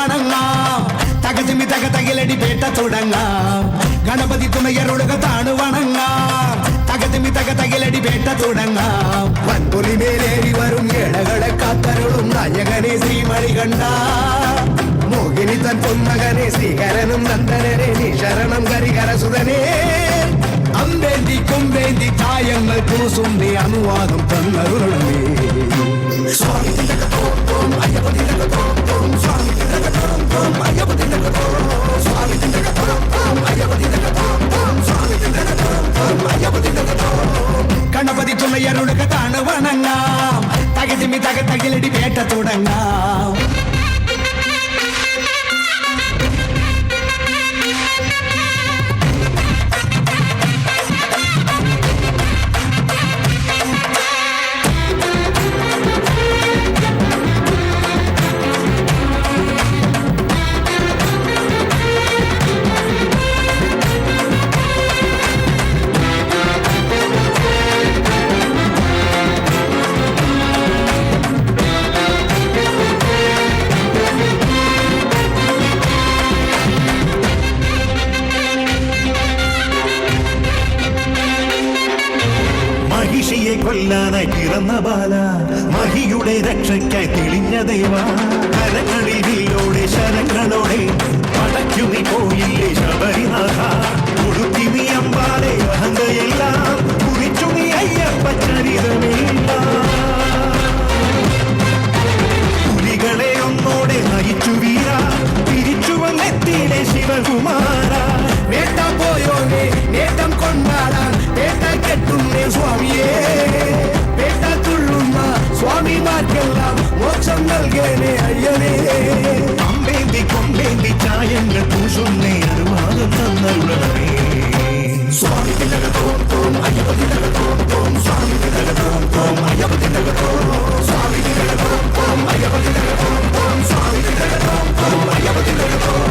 വണങ്ങാം തകതിമി തകതകിലടി പേട്ട തുടങ്ങാം ഗണപതി തുണയരുളുക താണു വണങ്ങാം തകതിമി തകതകിലടി പേട്ട തുടങ്ങാം വൻപുലി മേലേറി വരും ഏഴകളെ കാത്തരുളും നായകനെ ശ്രീമണികണ്ഠ മോഹിനി തൻ പൊന്മകനെ ശ്രീകരനും നന്ദനനെ നീ ശരണം കരികരസുതനേ അമ്പേന്തി കൊമ്പേന്തി തായങ്ങൾ പൂസും നീ അനുവാദം തന്നരുളണമേ സ്വാമി ഗണപതി തുണയരുളുക താണു വണങ്ങാം തകതിമി തകതകിലടി പേട്ട തുടങ്ങാം മഹിഷിയെ കൊല്ലാനായി പിറന്ന ബാല മഹിയുടെ രക്ഷയ്ക്കായി തെളിഞ്ഞ ദേവ കരങ്ങളിൽ വില്ലോടെ ശരങ്ങളോടെ പടയ്ക്കുനി പോയില്ലേ ശബരിനാഥ കൊടുത്തി നീ അമ്പാലെ അഹങ്കയെല്ലാം കുറിച്ചു നീ അയ്യപ്പ ചരിതമില്ല പുലികളെ ഒന്നോടെ നയിച്ചു വീര തിരിച്ചു വന്നെത്തിയിലെ ശിവകുമാര വേട്ട പോയോനെ നേട്ടം കൊണ്ടാടാൻ വേട്ട കെട്ടുന്നേ സ്വാമിയേ വേട്ട തുള്ളുന്ന സ്വാമിമാർക്കെല്ലാം മോക്ഷം നൽകേനെ അയ്യനേ അമ്പേന്തി കൊമ്പേന്തി ചായങ്ങൾ പൂശുന്നേ അനുവാദം തന്നരുളണമേ സ്വാമി തിലകത്തോം അയ്യപ്പ തിലകത്തോം സ്വാമി തിലകത്തോം അയ്യപ്പ തിലകത്തോം സ്വാമി തിലകത്തോം അയ്യപ്പ തിലകത്തോം സ്വാമി തിലകത്തോം അയ്യപ്പ തിലകത്തോം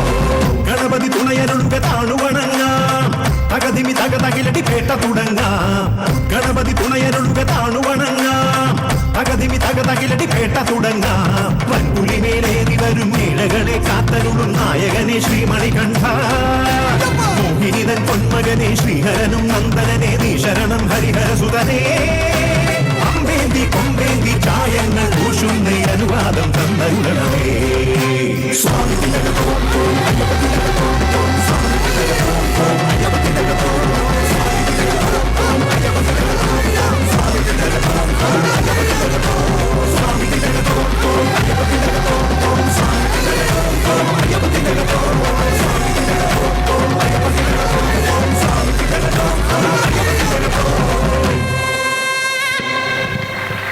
ഗണപതി തുണയരുളുക താണു വണങ്ങാം തകതിമി തകതകിലടി പേട്ട തുടങ്ങാം ഗണപതി തുണയരുളുക താണു വണങ്ങാം തകതിമി തകതകിലടി പേട്ട തുടങ്ങാം വൻപുലി മേലേറി വരും ഏഴകളെ കാത്തരുളും നായകനെ ശ്രീമണികണ്ഠ മോഹിനിതൻ പൊന്മകനെ ശ്രീഹരനും നന്ദനനെ നീ ശരണം ഹരിഹരസുതനേ അമ്പേന്തി കൊമ്പേന്തി ചായങ്ങൾ പൂശുന്നേ അനുവാദം തന്നരുളണമേ സ്വാമി തിലകത്തോം